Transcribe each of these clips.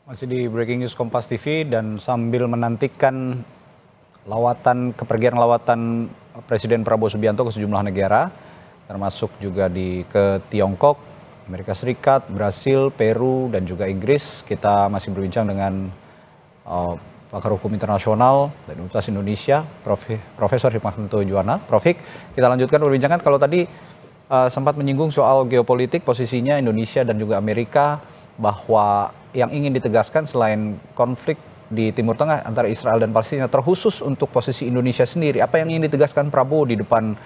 Masih di Breaking News Kompas TV dan sambil menantikan kepergian lawatan Presiden Prabowo Subianto ke sejumlah negara, termasuk juga ke Tiongkok, Amerika Serikat, Brasil, Peru, dan juga Inggris. Kita masih berbincang dengan pakar hukum internasional dan Universitas Indonesia, Profesor Hikmahanto Juwana. Prof. Kita lanjutkan perbincangan. Kalau tadi sempat menyinggung soal geopolitik, posisinya Indonesia dan juga Amerika, bahwa yang ingin ditegaskan selain konflik di Timur Tengah antara Israel dan Palestina, terkhusus untuk posisi Indonesia sendiri, apa yang ingin ditegaskan Prabowo di depan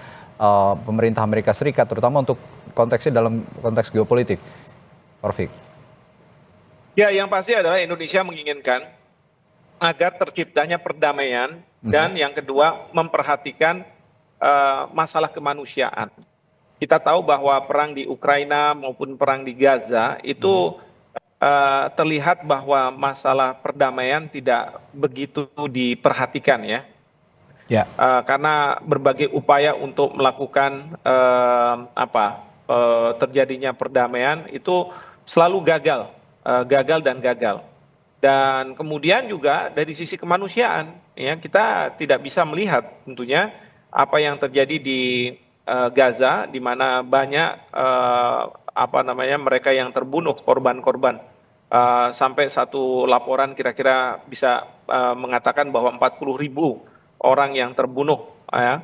pemerintah Amerika Serikat, terutama untuk konteksnya dalam konteks geopolitik, Prof. Ya, yang pasti adalah Indonesia menginginkan agar terciptanya perdamaian dan yang kedua memperhatikan masalah kemanusiaan. Kita tahu bahwa perang di Ukraina maupun perang di Gaza itu terlihat bahwa masalah perdamaian tidak begitu diperhatikan ya. Karena berbagai upaya untuk melakukan terjadinya perdamaian itu selalu gagal dan gagal. Dan kemudian juga dari sisi kemanusiaan ya, kita tidak bisa melihat tentunya apa yang terjadi di Gaza, di mana banyak mereka yang terbunuh, korban-korban. Sampai satu laporan kira-kira bisa mengatakan bahwa 40.000 orang yang terbunuh. Ya.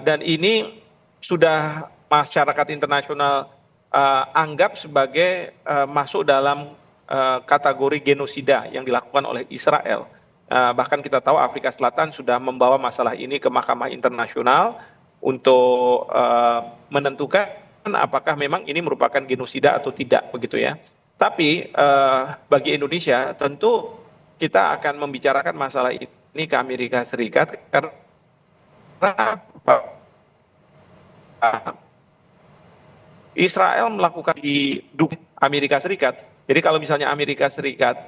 Dan ini sudah masyarakat internasional anggap sebagai masuk dalam kategori genosida yang dilakukan oleh Israel. Bahkan kita tahu Afrika Selatan sudah membawa masalah ini ke Mahkamah Internasional untuk menentukan apakah memang ini merupakan genosida atau tidak, begitu ya. Tapi bagi Indonesia tentu kita akan membicarakan masalah ini ke Amerika Serikat karena Israel melakukan di Amerika Serikat. Jadi kalau misalnya Amerika Serikat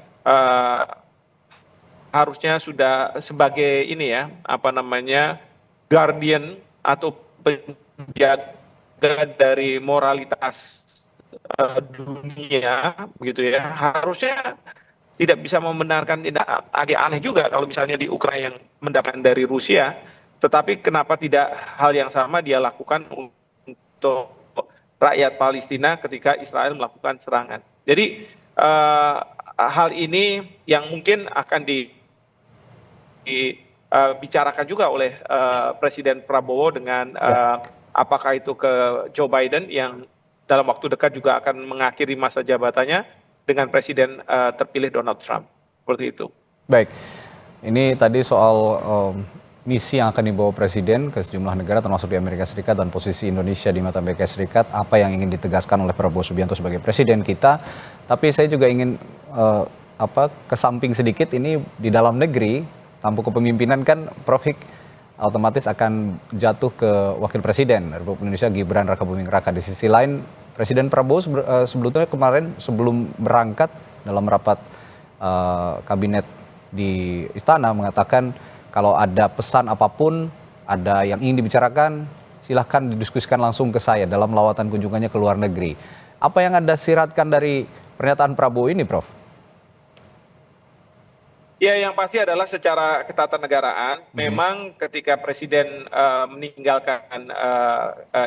harusnya sudah sebagai ini ya, guardian atau penjaga dari moralitas dunia, begitu ya, harusnya tidak bisa membenarkan, tidak agak aneh juga kalau misalnya di Ukraina yang mendapatkan dari Rusia, tetapi kenapa tidak hal yang sama dia lakukan untuk rakyat Palestina ketika Israel melakukan serangan. Jadi hal ini yang mungkin akan dibicarakan juga oleh Presiden Prabowo dengan apakah itu ke Joe Biden yang dalam waktu dekat juga akan mengakhiri masa jabatannya dengan Presiden terpilih Donald Trump. Seperti itu. Baik, ini tadi soal misi yang akan dibawa Presiden ke sejumlah negara termasuk di Amerika Serikat dan posisi Indonesia di mata Amerika Serikat, apa yang ingin ditegaskan oleh Prabowo Subianto sebagai Presiden kita. Tapi saya juga ingin kesamping sedikit, ini di dalam negeri, tampuk kepemimpinan kan Prof. Otomatis akan jatuh ke Wakil Presiden Republik Indonesia Gibran Rakabuming Raka. Di sisi lain, Presiden Prabowo sebelumnya kemarin sebelum berangkat dalam rapat kabinet di Istana mengatakan kalau ada pesan apapun, ada yang ingin dibicarakan, silahkan didiskusikan langsung ke saya dalam lawatan kunjungannya ke luar negeri. Apa yang Anda siratkan dari pernyataan Prabowo ini, Prof? Ya, yang pasti adalah secara ketatanegaraan, memang ketika Presiden meninggalkan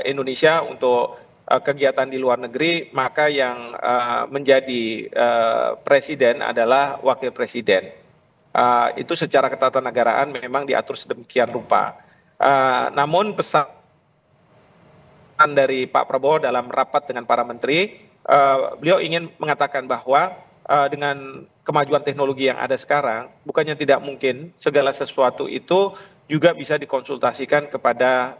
Indonesia untuk kegiatan di luar negeri, maka yang menjadi Presiden adalah Wakil Presiden. Itu secara ketatanegaraan memang diatur sedemikian rupa. Namun pesan dari Pak Prabowo dalam rapat dengan para menteri, beliau ingin mengatakan bahwa dengan kemajuan teknologi yang ada sekarang, bukannya tidak mungkin segala sesuatu itu juga bisa dikonsultasikan kepada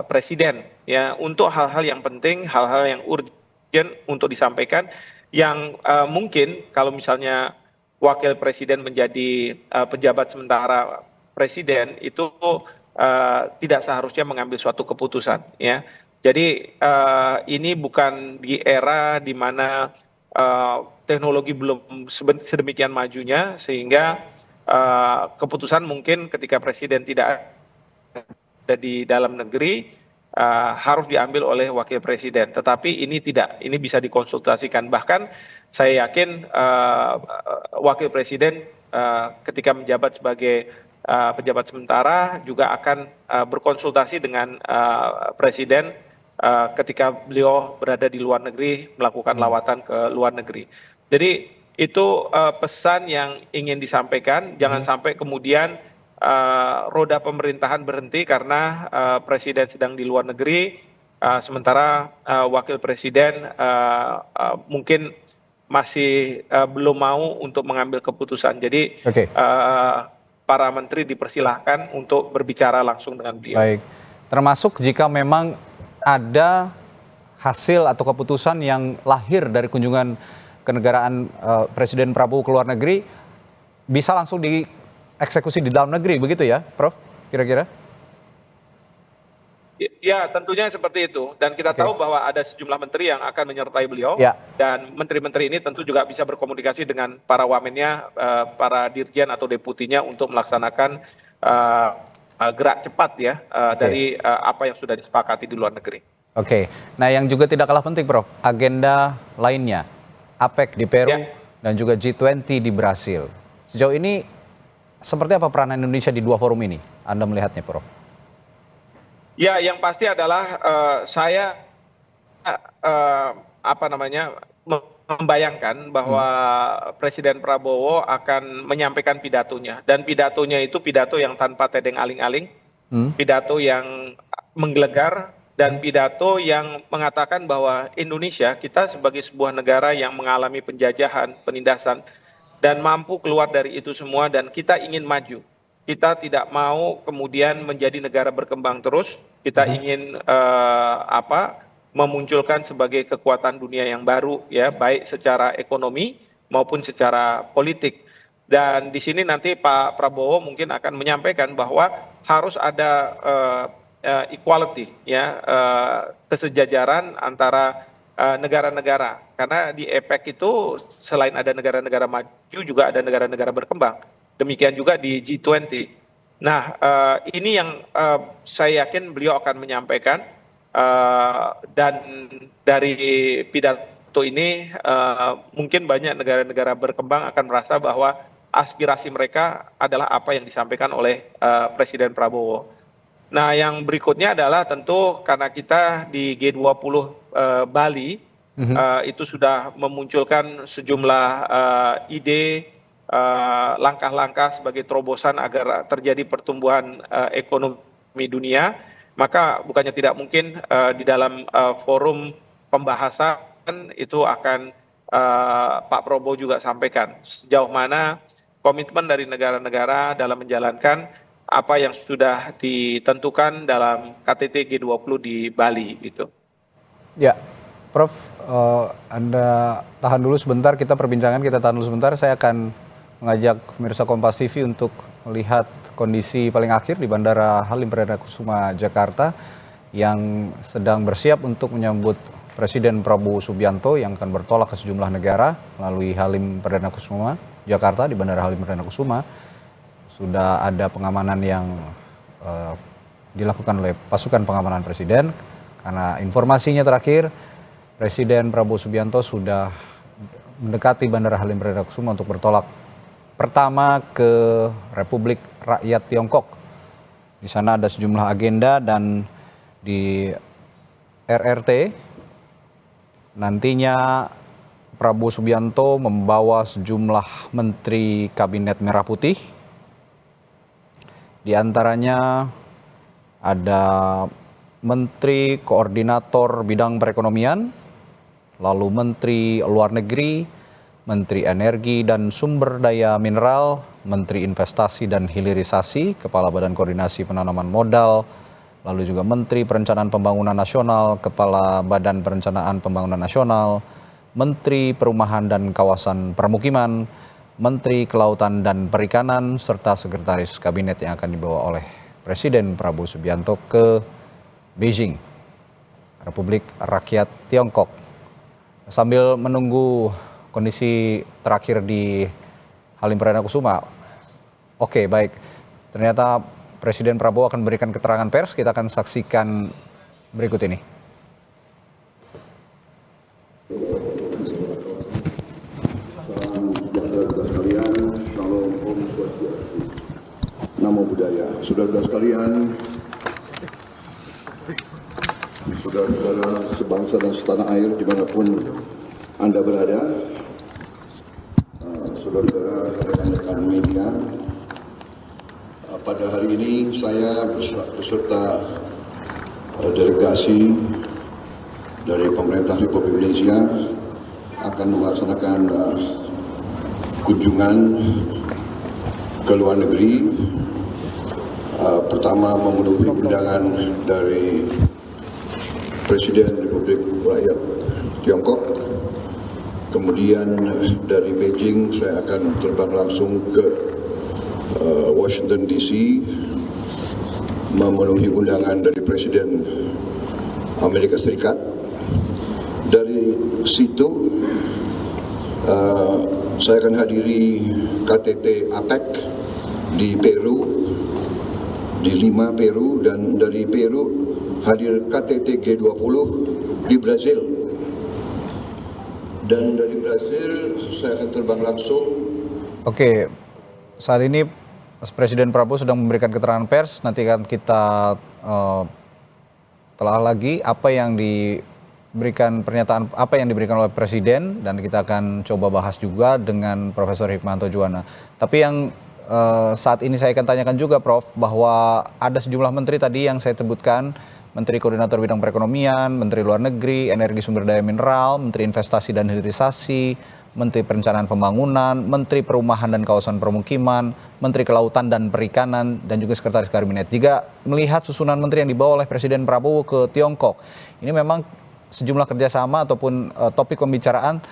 Presiden ya, untuk hal-hal yang penting, hal-hal yang urgent untuk disampaikan, yang mungkin kalau misalnya Wakil Presiden menjadi pejabat sementara Presiden itu tidak seharusnya mengambil suatu keputusan ya. Jadi ini bukan di era di mana teknologi belum sedemikian majunya sehingga keputusan mungkin ketika Presiden tidak ada di dalam negeri harus diambil oleh Wakil Presiden. Tetapi ini tidak, ini bisa dikonsultasikan. Bahkan saya yakin wakil presiden ketika menjabat sebagai pejabat sementara juga akan berkonsultasi dengan presiden ketika beliau berada di luar negeri melakukan lawatan ke luar negeri. Jadi itu pesan yang ingin disampaikan, jangan sampai kemudian roda pemerintahan berhenti karena presiden sedang di luar negeri, sementara wakil presiden mungkin masih belum mau untuk mengambil keputusan. Jadi Oke. para menteri dipersilahkan untuk berbicara langsung dengan beliau. Baik, termasuk jika memang ada hasil atau keputusan yang lahir dari kunjungan kenegaraan Presiden Prabowo ke luar negeri, bisa langsung dieksekusi di dalam negeri, begitu ya, Prof? Kira-kira? Ya, tentunya seperti itu. Dan kita tahu bahwa ada sejumlah menteri yang akan menyertai beliau. Ya. Dan menteri-menteri ini tentu juga bisa berkomunikasi dengan para wamennya, para dirjen atau deputinya untuk melaksanakan gerak cepat ya dari apa yang sudah disepakati di luar negeri. Oke, nah yang juga tidak kalah penting, Prof, agenda lainnya, APEC di Peru dan juga G20 di Brasil. Sejauh ini seperti apa peranan Indonesia di dua forum ini? Anda melihatnya, Prof? Ya, yang pasti adalah saya membayangkan bahwa Presiden Prabowo akan menyampaikan pidatonya, dan pidatonya itu pidato yang tanpa tedeng aling-aling, pidato yang menggelegar, dan pidato yang mengatakan bahwa Indonesia, kita sebagai sebuah negara yang mengalami penjajahan, penindasan, dan mampu keluar dari itu semua, dan kita ingin maju. Kita tidak mau kemudian menjadi negara berkembang terus. Kita ingin memunculkan sebagai kekuatan dunia yang baru, ya, baik secara ekonomi maupun secara politik. Dan di sini nanti Pak Prabowo mungkin akan menyampaikan bahwa harus ada equality, ya, kesejajaran antara negara-negara. Karena di APEC itu selain ada negara-negara maju juga ada negara-negara berkembang. Demikian juga di G20. Nah, ini yang saya yakin beliau akan menyampaikan, dan dari pidato ini mungkin banyak negara-negara berkembang akan merasa bahwa aspirasi mereka adalah apa yang disampaikan oleh Presiden Prabowo. Nah, yang berikutnya adalah tentu karena kita di G20 Bali itu sudah memunculkan sejumlah ide, langkah-langkah sebagai terobosan agar terjadi pertumbuhan ekonomi dunia, maka bukannya tidak mungkin di dalam forum pembahasan itu akan Pak Prabowo juga sampaikan sejauh mana komitmen dari negara-negara dalam menjalankan apa yang sudah ditentukan dalam KTT G20 di Bali gitu. Ya, Prof, Anda tahan dulu sebentar, kita tahan dulu sebentar. Saya akan mengajak pemirsa Kompas TV untuk melihat kondisi paling akhir di Bandara Halim Perdana Kusuma, Jakarta, yang sedang bersiap untuk menyambut Presiden Prabowo Subianto yang akan bertolak ke sejumlah negara melalui Halim Perdana Kusuma, Jakarta. Di Bandara Halim Perdana Kusuma sudah ada pengamanan yang dilakukan oleh pasukan pengamanan Presiden, karena informasinya terakhir Presiden Prabowo Subianto sudah mendekati Bandara Halim Perdana Kusuma untuk bertolak pertama ke Republik Rakyat Tiongkok. Di sana ada sejumlah agenda, dan di RRT nantinya Prabowo Subianto membawa sejumlah menteri Kabinet Merah Putih. Di antaranya ada Menteri Koordinator Bidang Perekonomian, lalu Menteri Luar Negeri, Menteri Energi dan Sumber Daya Mineral, Menteri Investasi dan Hilirisasi, Kepala Badan Koordinasi Penanaman Modal, lalu juga Menteri Perencanaan Pembangunan Nasional, Kepala Badan Perencanaan Pembangunan Nasional, Menteri Perumahan dan Kawasan Permukiman, Menteri Kelautan dan Perikanan, serta Sekretaris Kabinet yang akan dibawa oleh Presiden Prabowo Subianto ke Beijing, Republik Rakyat Tiongkok. Sambil menunggu kondisi terakhir di Halim Perdana Kusuma. Oke, baik. Ternyata Presiden Prabowo akan memberikan keterangan pers. Kita akan saksikan berikut ini. saudara-saudara sekalian, saudara-saudara sebangsa dan setanah air dimanapun Anda berada, saudara-saudara rekan-rekan media, pada hari ini saya beserta delegasi dari pemerintah Republik Indonesia akan melaksanakan kunjungan ke luar negeri. Pertama memenuhi undangan dari Presiden Republik Rakyat Tiongkok. Kemudian dari Beijing saya akan terbang langsung ke Washington DC memenuhi undangan dari Presiden Amerika Serikat. Dari situ saya akan hadiri KTT APEC di Peru, di Lima, Peru, dan dari Peru hadir KTT G20 di Brazil. Dan dari Brazil saya akan terbang langsung. Oke, saat ini Presiden Prabowo sedang memberikan keterangan pers. Nanti akan kita telah lagi apa yang diberikan pernyataan, apa yang diberikan oleh Presiden, dan kita akan coba bahas juga dengan Profesor Hikmahanto Juwana. Tapi yang saat ini saya akan tanyakan juga, Prof, bahwa ada sejumlah menteri tadi yang saya sebutkan, Menteri Koordinator Bidang Perekonomian, Menteri Luar Negeri, Energi Sumber Daya Mineral, Menteri Investasi dan Hilirisasi, Menteri Perencanaan Pembangunan, Menteri Perumahan dan Kawasan Permukiman, Menteri Kelautan dan Perikanan, dan juga Sekretaris Kabinet. Jika melihat susunan menteri yang dibawa oleh Presiden Prabowo ke Tiongkok, ini memang sejumlah kerjasama ataupun topik pembicaraan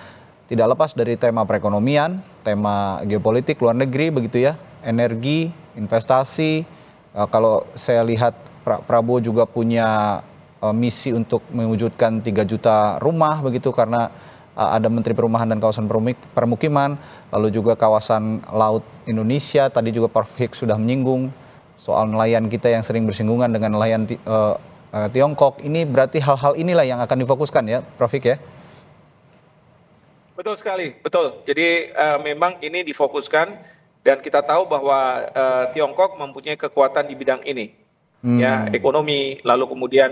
tidak lepas dari tema perekonomian, tema geopolitik, luar negeri, begitu ya, energi, investasi. Kalau saya lihat Prabowo juga punya misi untuk mewujudkan 3 juta rumah, begitu, karena ada Menteri Perumahan dan Kawasan Permukiman, lalu juga kawasan laut Indonesia. Tadi juga Prof. Hik sudah menyinggung soal nelayan kita yang sering bersinggungan dengan nelayan Tiongkok. Ini berarti hal-hal inilah yang akan difokuskan ya, Prof. Hik ya? Betul sekali, betul. Jadi memang ini difokuskan, dan kita tahu bahwa Tiongkok mempunyai kekuatan di bidang ini, ya, ekonomi, lalu kemudian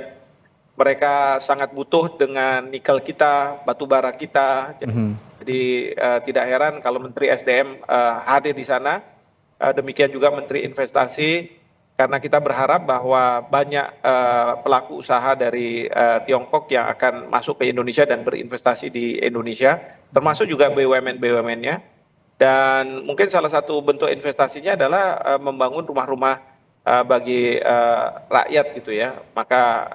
mereka sangat butuh dengan nikel kita, batu bara kita. Jadi tidak heran kalau Menteri SDM hadir di sana. Demikian juga Menteri Investasi, karena kita berharap bahwa banyak pelaku usaha dari Tiongkok yang akan masuk ke Indonesia dan berinvestasi di Indonesia, termasuk juga BUMN-BUMN-nya. Dan mungkin salah satu bentuk investasinya adalah membangun rumah-rumah bagi rakyat gitu ya. Maka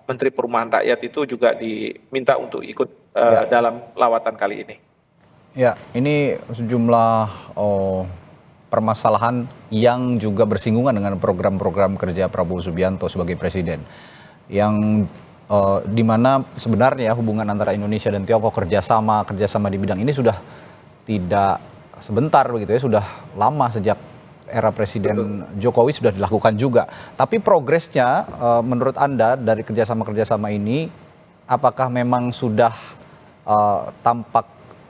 Menteri Perumahan Rakyat itu juga diminta untuk ikut dalam lawatan kali ini. Ya, ini sejumlah permasalahan yang juga bersinggungan dengan program-program kerja Prabowo Subianto sebagai presiden, yang di mana sebenarnya hubungan antara Indonesia dan Tiongkok kerjasama di bidang ini sudah tidak sebentar begitu ya, sudah lama, sejak era Presiden Jokowi sudah dilakukan juga. Tapi progresnya menurut Anda dari kerjasama ini, apakah memang sudah tampak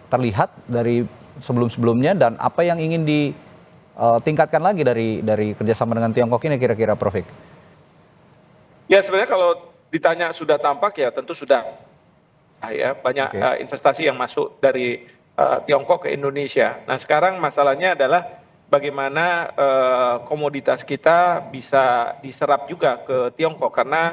terlihat dari sebelum-sebelumnya, dan apa yang ingin ditingkatkan lagi dari kerjasama dengan Tiongkok ini kira-kira, Prof. Hik? Ya, sebenarnya kalau ditanya sudah tampak, ya tentu sudah. Ya, banyak investasi yang masuk dari Tiongkok ke Indonesia. Nah, sekarang masalahnya adalah bagaimana komoditas kita bisa diserap juga ke Tiongkok, karena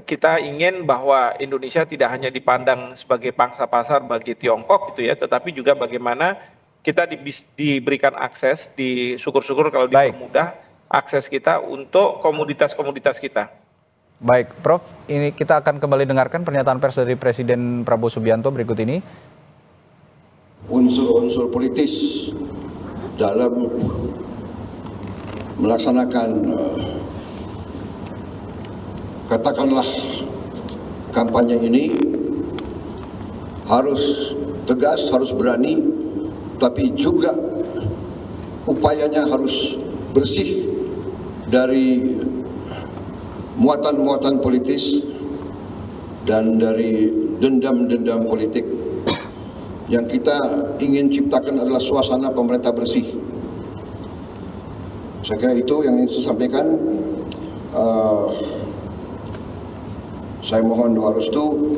kita ingin bahwa Indonesia tidak hanya dipandang sebagai pangsa pasar bagi Tiongkok gitu ya, tetapi juga bagaimana kita diberikan akses, syukur-syukur kalau dipermudah akses kita untuk komoditas-komoditas kita. Baik, Prof, ini kita akan kembali dengarkan pernyataan pers dari Presiden Prabowo Subianto berikut ini. Unsur-unsur politis dalam melaksanakan katakanlah kampanye ini harus tegas, harus berani, tapi juga upayanya harus bersih dari muatan-muatan politis dan dari dendam-dendam politik. Yang kita ingin ciptakan adalah suasana pemerintah bersih. Saya kira itu yang ingin saya sampaikan. Saya mohon doa restu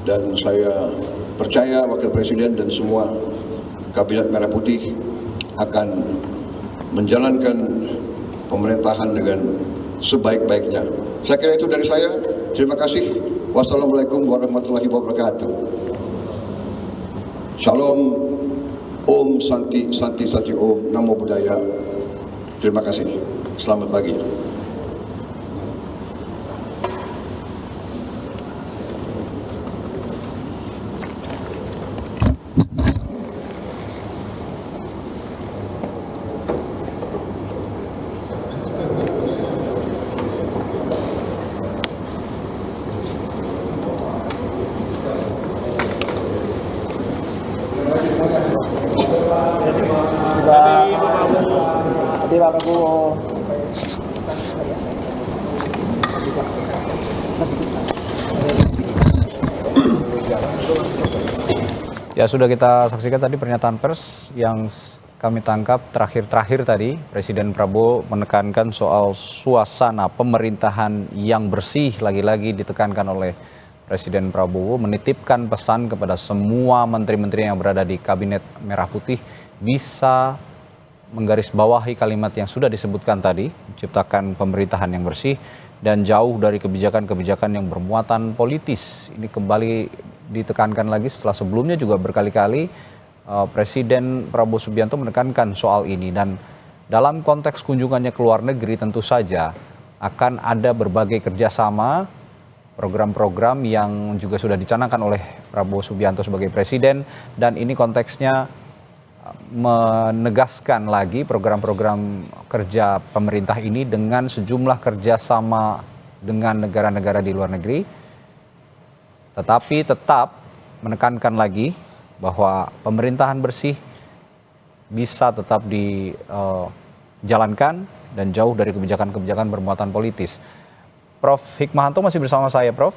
dan saya percaya Wakil Presiden dan semua Kabinet Merah Putih akan menjalankan pemerintahan dengan sebaik-baiknya. Saya kira itu dari saya. Terima kasih. Wassalamualaikum warahmatullahi wabarakatuh. Shalom, Om Santi Santi Santi Om, Namo Buddhaya. Terima kasih. Selamat pagi. Pak Prabowo. Ya, sudah kita saksikan tadi pernyataan pers yang kami tangkap terakhir tadi. Presiden Prabowo menekankan soal suasana pemerintahan yang bersih, lagi-lagi ditekankan oleh Presiden Prabowo, menitipkan pesan kepada semua menteri-menteri yang berada di Kabinet Merah Putih bisa menggarisbawahi kalimat yang sudah disebutkan tadi, menciptakan pemerintahan yang bersih dan jauh dari kebijakan-kebijakan yang bermuatan politis. Ini kembali ditekankan lagi setelah sebelumnya juga berkali-kali Presiden Prabowo Subianto menekankan soal ini. Dan dalam konteks kunjungannya ke luar negeri tentu saja akan ada berbagai kerjasama, program-program yang juga sudah dicanangkan oleh Prabowo Subianto sebagai Presiden, dan ini konteksnya menegaskan lagi program-program kerja pemerintah ini dengan sejumlah kerjasama dengan negara-negara di luar negeri, tetapi tetap menekankan lagi bahwa pemerintahan bersih bisa tetap dijalankan dan jauh dari kebijakan-kebijakan bermuatan politis. Prof. Hikmahanto masih bersama saya, Prof.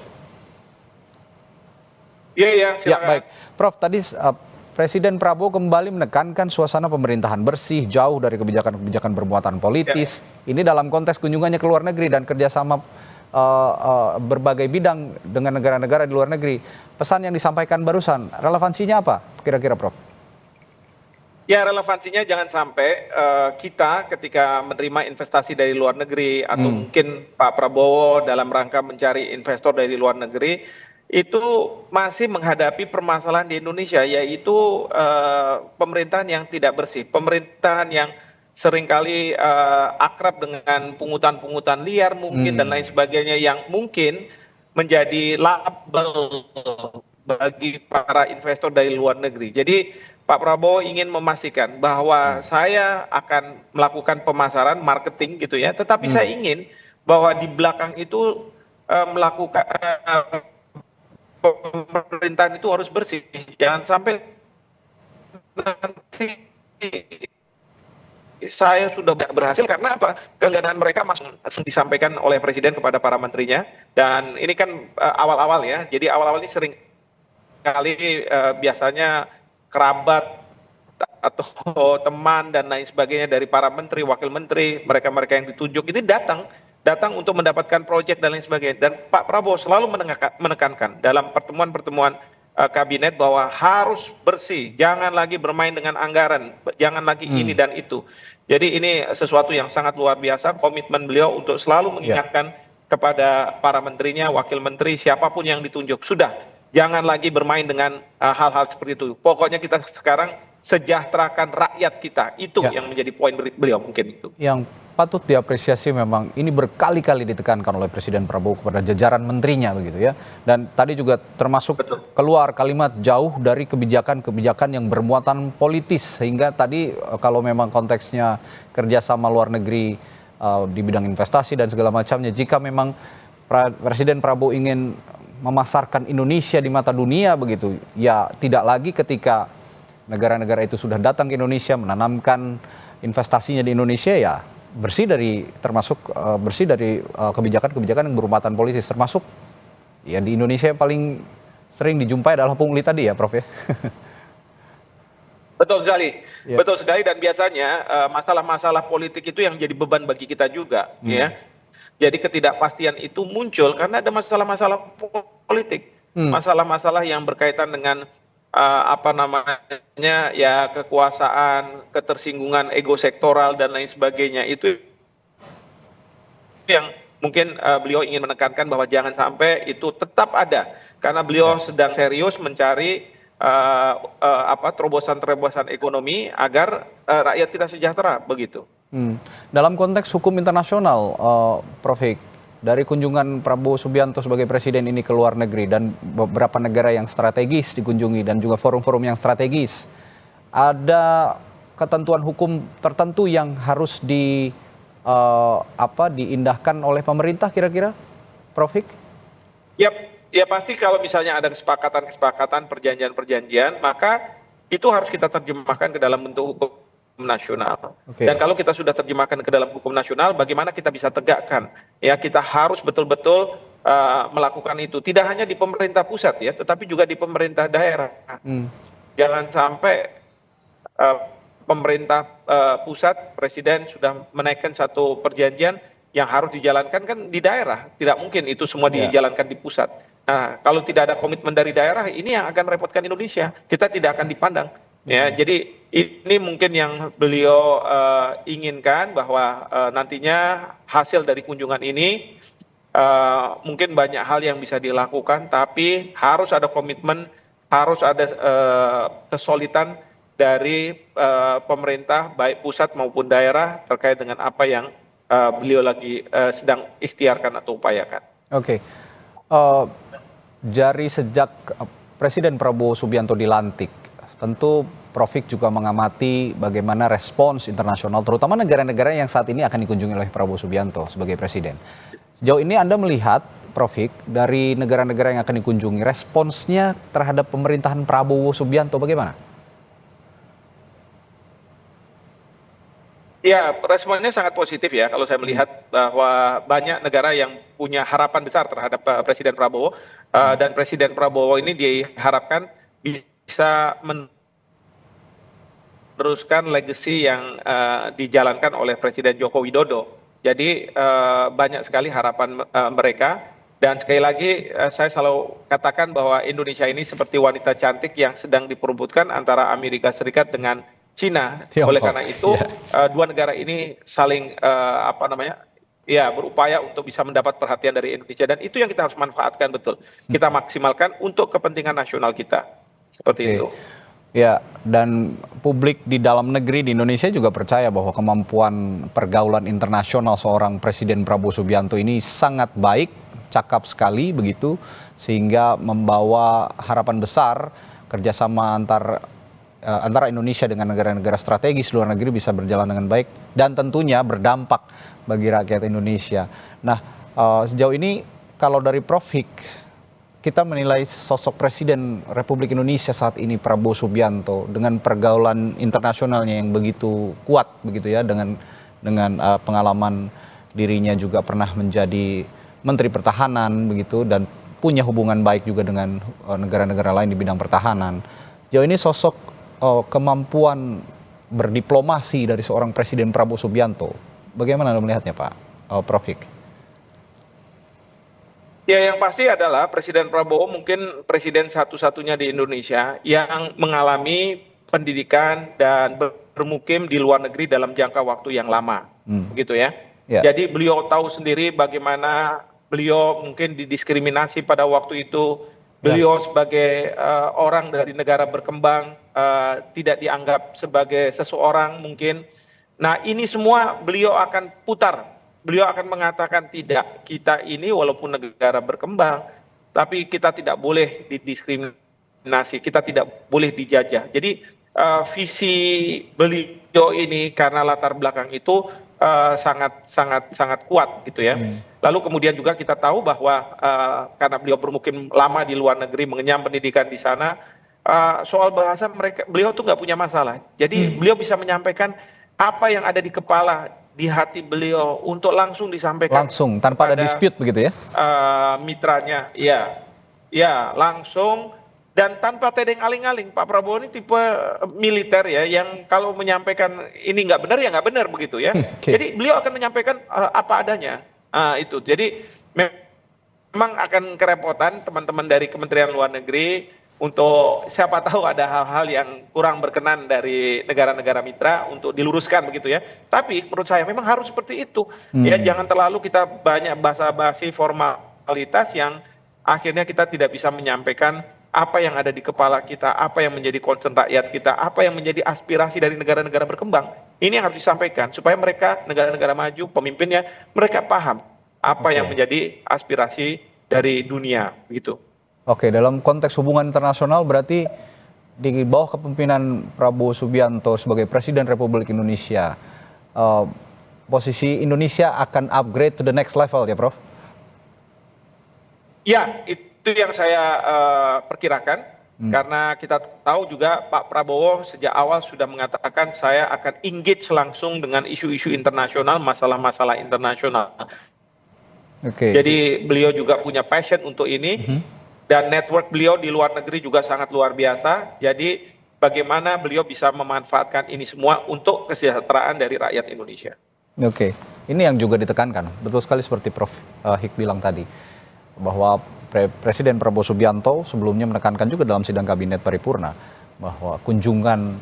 Iya, silakan. Ya, baik. Prof, tadi Presiden Prabowo kembali menekankan suasana pemerintahan bersih, jauh dari kebijakan-kebijakan bermuatan politis. Ya. Ini dalam konteks kunjungannya ke luar negeri dan kerjasama berbagai bidang dengan negara-negara di luar negeri. Pesan yang disampaikan barusan, relevansinya apa kira-kira, Prof? Ya, relevansinya jangan sampai kita ketika menerima investasi dari luar negeri atau mungkin Pak Prabowo dalam rangka mencari investor dari luar negeri, itu masih menghadapi permasalahan di Indonesia, yaitu pemerintahan yang tidak bersih, pemerintahan yang seringkali akrab dengan pungutan-pungutan liar mungkin dan lain sebagainya, yang mungkin menjadi label bagi para investor dari luar negeri. Jadi Pak Prabowo ingin memastikan bahwa saya akan melakukan pemasaran, marketing gitu ya, tetapi saya ingin bahwa di belakang itu melakukan pemerintahan itu harus bersih. Jangan sampai nanti saya sudah berhasil karena apa? Kegagalan mereka masuk disampaikan oleh Presiden kepada para menterinya, dan ini kan awal-awal ya. Jadi awal-awal ini sering kali biasanya kerabat atau teman dan lain sebagainya dari para menteri, wakil menteri, mereka-mereka yang ditunjuk ini datang untuk mendapatkan proyek dan lain sebagainya. Dan Pak Prabowo selalu menekankan dalam pertemuan-pertemuan kabinet bahwa harus bersih, jangan lagi bermain dengan anggaran, jangan lagi ini dan itu. Jadi ini sesuatu yang sangat luar biasa, komitmen beliau untuk selalu mengingatkan kepada para menterinya, wakil menteri, siapapun yang ditunjuk. Sudah, jangan lagi bermain dengan hal-hal seperti itu. Pokoknya kita sekarang sejahterakan rakyat kita. Itu yang menjadi poin beliau mungkin itu. Yang patut diapresiasi memang ini berkali-kali ditekankan oleh Presiden Prabowo kepada jajaran menterinya begitu ya. Dan tadi juga termasuk keluar kalimat jauh dari kebijakan-kebijakan yang bermuatan politis, sehingga tadi kalau memang konteksnya kerjasama luar negeri di bidang investasi dan segala macamnya, jika memang Presiden Prabowo ingin memasarkan Indonesia di mata dunia begitu, ya tidak lagi ketika negara-negara itu sudah datang ke Indonesia, menanamkan investasinya di Indonesia, ya bersih dari kebijakan-kebijakan yang bermuatan politis, termasuk ya di Indonesia paling sering dijumpai adalah pungli tadi ya, Prof ya. Betul sekali, Ya. betul sekali, dan biasanya masalah-masalah politik itu yang jadi beban bagi kita juga, ya. Jadi ketidakpastian itu muncul karena ada masalah-masalah politik, Hmm. masalah-masalah yang berkaitan dengan apa namanya ya, kekuasaan, ketersinggungan ego sektoral dan lain sebagainya. Itu yang mungkin beliau ingin menekankan bahwa jangan sampai itu tetap ada, karena beliau sedang serius mencari terobosan-terobosan ekonomi agar rakyat kita sejahtera begitu. Dalam konteks hukum internasional, Prof. Hik, dari kunjungan Prabowo Subianto sebagai presiden ini ke luar negeri dan beberapa negara yang strategis dikunjungi dan juga forum-forum yang strategis, ada ketentuan hukum tertentu yang harus diindahkan oleh pemerintah kira-kira, Prof. Hik? Ya pasti kalau misalnya ada kesepakatan-kesepakatan, perjanjian-perjanjian, maka itu harus kita terjemahkan ke dalam bentuk hukum nasional. Oke. Dan kalau kita sudah terjemahkan ke dalam hukum nasional, bagaimana kita bisa tegakkan? Ya, kita harus betul-betul melakukan itu. Tidak hanya di pemerintah pusat ya, tetapi juga di pemerintah daerah. Jangan sampai pemerintah pusat, presiden sudah menaikkan satu perjanjian yang harus dijalankan kan di daerah. Tidak mungkin itu semua dijalankan di pusat. Nah, kalau tidak ada komitmen dari daerah, ini yang akan repotkan Indonesia. Kita tidak akan dipandang. Ya, jadi ini mungkin yang beliau inginkan, bahwa nantinya hasil dari kunjungan ini mungkin banyak hal yang bisa dilakukan, tapi harus ada komitmen, harus ada kesolidan dari pemerintah baik pusat maupun daerah terkait dengan apa yang beliau lagi sedang ikhtiarkan atau upayakan. Oke. Dari sejak Presiden Prabowo Subianto dilantik, tentu Prof. Hik juga mengamati bagaimana respons internasional, terutama negara-negara yang saat ini akan dikunjungi oleh Prabowo Subianto sebagai presiden. Sejauh ini Anda melihat, Prof. Hik, dari negara-negara yang akan dikunjungi, responsnya terhadap pemerintahan Prabowo Subianto bagaimana? Ya, responnya sangat positif ya, kalau saya melihat bahwa banyak negara yang punya harapan besar terhadap Presiden Prabowo, dan Presiden Prabowo ini diharapkan bisa meneruskan legacy yang dijalankan oleh Presiden Joko Widodo. Jadi banyak sekali harapan mereka, dan sekali lagi saya selalu katakan bahwa Indonesia ini seperti wanita cantik yang sedang diperebutkan antara Amerika Serikat dengan Cina. Tiongkok. Oleh karena itu dua negara ini saling berupaya untuk bisa mendapat perhatian dari Indonesia, dan itu yang kita harus manfaatkan betul. Kita maksimalkan untuk kepentingan nasional kita. Seperti itu. Ya, dan publik di dalam negeri di Indonesia juga percaya bahwa kemampuan pergaulan internasional seorang Presiden Prabowo Subianto ini sangat baik, cakap sekali begitu, sehingga membawa harapan besar kerjasama antara Indonesia dengan negara-negara strategis luar negeri bisa berjalan dengan baik dan tentunya berdampak bagi rakyat Indonesia. Nah, sejauh ini kalau dari Prof. Hik, kita menilai sosok Presiden Republik Indonesia saat ini Prabowo Subianto dengan pergaulan internasionalnya yang begitu kuat begitu ya, dengan pengalaman dirinya juga pernah menjadi Menteri Pertahanan begitu, dan punya hubungan baik juga dengan negara-negara lain di bidang pertahanan. Sejauh ini sosok kemampuan berdiplomasi dari seorang Presiden Prabowo Subianto, bagaimana Anda melihatnya, Pak Prof. Hik? Ya, yang pasti adalah Presiden Prabowo mungkin presiden satu-satunya di Indonesia yang mengalami pendidikan dan bermukim di luar negeri dalam jangka waktu yang lama, begitu ya. Jadi beliau tahu sendiri bagaimana beliau mungkin didiskriminasi pada waktu itu. Beliau sebagai orang dari negara berkembang tidak dianggap sebagai seseorang mungkin. Nah, ini semua beliau akan putar. Beliau akan mengatakan tidak, kita ini walaupun negara berkembang, tapi kita tidak boleh didiskriminasi, kita tidak boleh dijajah. Jadi visi beliau ini karena latar belakang itu sangat kuat gitu ya. Lalu kemudian juga kita tahu bahwa karena beliau bermukim lama di luar negeri, mengenyam pendidikan di sana, soal bahasa beliau tuh nggak punya masalah. Jadi beliau bisa menyampaikan apa yang ada di kepala, di hati beliau untuk langsung disampaikan. Langsung tanpa ada dispute begitu ya? Mitranya, ya langsung Dan tanpa tedeng aling-aling, Pak Prabowo ini tipe militer ya, yang kalau menyampaikan ini nggak benar ya nggak benar begitu ya. Oke. Jadi beliau akan menyampaikan apa adanya. Itu. Jadi memang akan kerepotan teman-teman dari Kementerian Luar Negeri untuk siapa tahu ada hal-hal yang kurang berkenan dari negara-negara mitra untuk diluruskan begitu ya. Tapi menurut saya memang harus seperti itu. Ya, jangan terlalu kita banyak basa-basi formalitas yang akhirnya kita tidak bisa menyampaikan apa yang ada di kepala kita, apa yang menjadi concern rakyat kita, apa yang menjadi aspirasi dari negara-negara berkembang. Ini yang harus disampaikan supaya mereka, negara-negara maju, pemimpinnya, mereka paham apa yang menjadi aspirasi dari dunia gitu. Oke, dalam konteks hubungan internasional berarti di bawah kepemimpinan Prabowo Subianto sebagai Presiden Republik Indonesia, posisi Indonesia akan upgrade to the next level ya, Prof? Ya, itu yang saya perkirakan. Karena kita tahu juga Pak Prabowo sejak awal sudah mengatakan saya akan engage langsung dengan isu-isu internasional, masalah-masalah internasional. Oke. Jadi beliau juga punya passion untuk ini. Dan network beliau di luar negeri juga sangat luar biasa. Jadi bagaimana beliau bisa memanfaatkan ini semua untuk kesejahteraan dari rakyat Indonesia. Oke, ini yang juga ditekankan. Betul sekali seperti Prof. Hik bilang tadi. Bahwa Presiden Prabowo Subianto sebelumnya menekankan juga dalam sidang kabinet paripurna. Bahwa kunjungan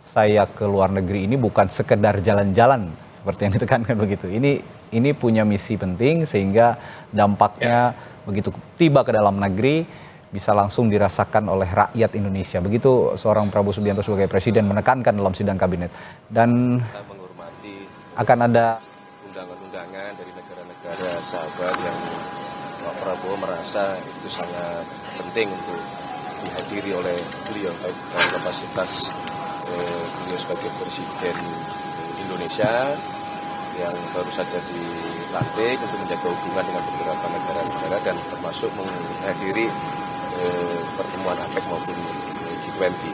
saya ke luar negeri ini bukan sekedar jalan-jalan. Seperti yang ditekankan begitu. Ini punya misi penting sehingga dampaknya begitu tiba ke dalam negeri bisa langsung dirasakan oleh rakyat Indonesia. Begitu seorang Prabowo Subianto sebagai presiden menekankan dalam sidang kabinet. Dan kita menghormati akan ada undangan-undangan dari negara-negara sahabat yang Pak Prabowo merasa itu sangat penting untuk dihadiri oleh beliau dalam kapasitas beliau sebagai presiden Indonesia yang baru saja dilantik untuk menjaga hubungan dengan beberapa negara-negara dan termasuk menghadiri pertemuan APEC maupun G20.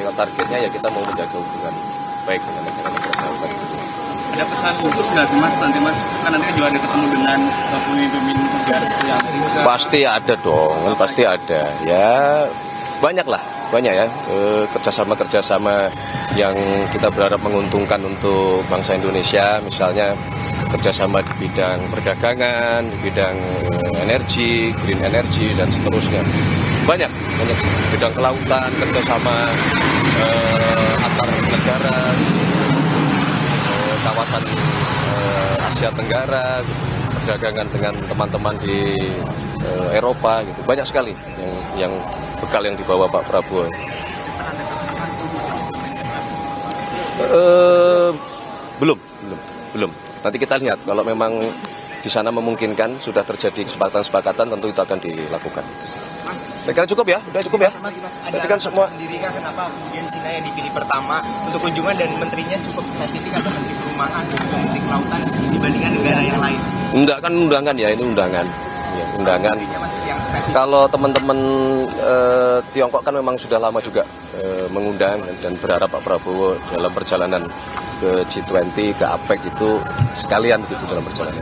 Dengan targetnya ya kita mau menjaga hubungan baik dengan negara-negara sahabat. Ada pesan khusus nggak sih Mas? Nanti Mas kan nanti juga ada ketemu dengan pemimpin negara seperti Amerika. Pasti ada dong, kan pasti ada. Ya banyak ya kerjasama yang kita berharap menguntungkan untuk bangsa Indonesia, misalnya kerjasama di bidang perdagangan, di bidang energi, green energy dan seterusnya. Banyak bidang kelautan, kerjasama antar negara, kawasan Asia Tenggara, perdagangan dengan teman-teman di Eropa, gitu. Banyak sekali yang bekal yang dibawa Pak Prabowo. Belum. Nanti kita lihat kalau memang di sana memungkinkan sudah terjadi kesepakatan tentu itu akan dilakukan. Saya kira cukup ya, udah cukup ya. Ada kan semua sendiri kan kenapa kemudian Cina yang dipilih pertama untuk kunjungan dan menterinya cukup spesifik atau menteri perumahan dan menteri kelautan dibandingkan negara yang lain? Enggak, kan undangan ya, ini undangan. Ya, undangan. Yang spesifik. Kalau teman-teman Tiongkok kan memang sudah lama juga mengundang dan berharap Pak Prabowo dalam perjalanan ke G20, ke APEC itu sekalian begitu dalam perjalanan.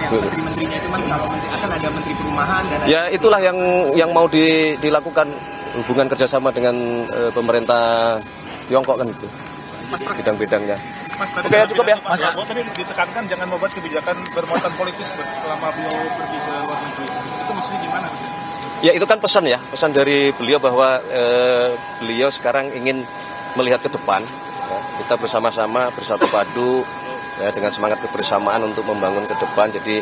Menteri-menterinya itu Mas, kalau akan ada menteri perumahan dan ya itulah yang mau dilakukan hubungan kerjasama dengan pemerintah Tiongkok kan itu bidang-bidangnya. Mas, Oke, cukup ya. Mas Prabowo tadi ditekankan jangan membuat kebijakan bermuatan politis selama beliau pergi ke luar negeri. Itu maksudnya gimana Mas? Ya itu kan pesan dari beliau bahwa beliau sekarang ingin melihat ke depan. Ya, kita bersama-sama bersatu padu ya, dengan semangat kebersamaan untuk membangun ke depan. Jadi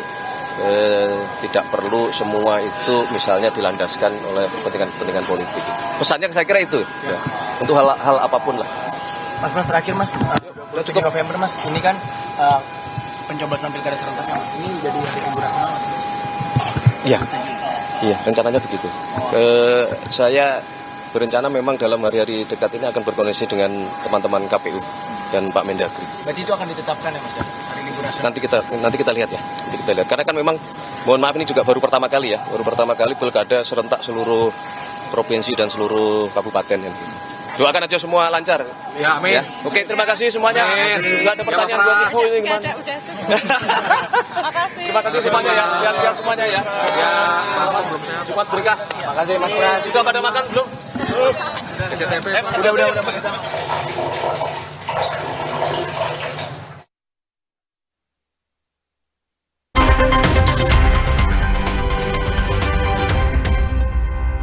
tidak perlu semua itu misalnya dilandaskan oleh kepentingan politik. Pesannya saya kira itu ya, untuk hal apapun lah. Mas terakhir Mas, cukup. November Mas, ini kan pencoblosan pilkada serentak Mas, ini jadi hari libur nasional Mas. Iya, rencananya begitu. Saya berencana memang dalam hari-hari dekat ini akan berkoordinasi dengan teman-teman KPU dan Pak Mendagri. Berarti itu akan ditetapkan ya Mas ya, hari libur nasional? Nanti kita lihat ya. Karena kan memang, mohon maaf ini juga baru pertama kali pilkada serentak seluruh provinsi dan seluruh kabupaten. Doakan aja semua lancar. Ya, amin. Ya. Oke, terima kasih semuanya. Nggak ada pertanyaan buat info ini gimana? Udah cukup. Makasih. Terima kasih semuanya ya. Sehat-sehat semuanya ya. Jumat berkah. Makasih Mas Pras. Sudah pada makan belum? Udah.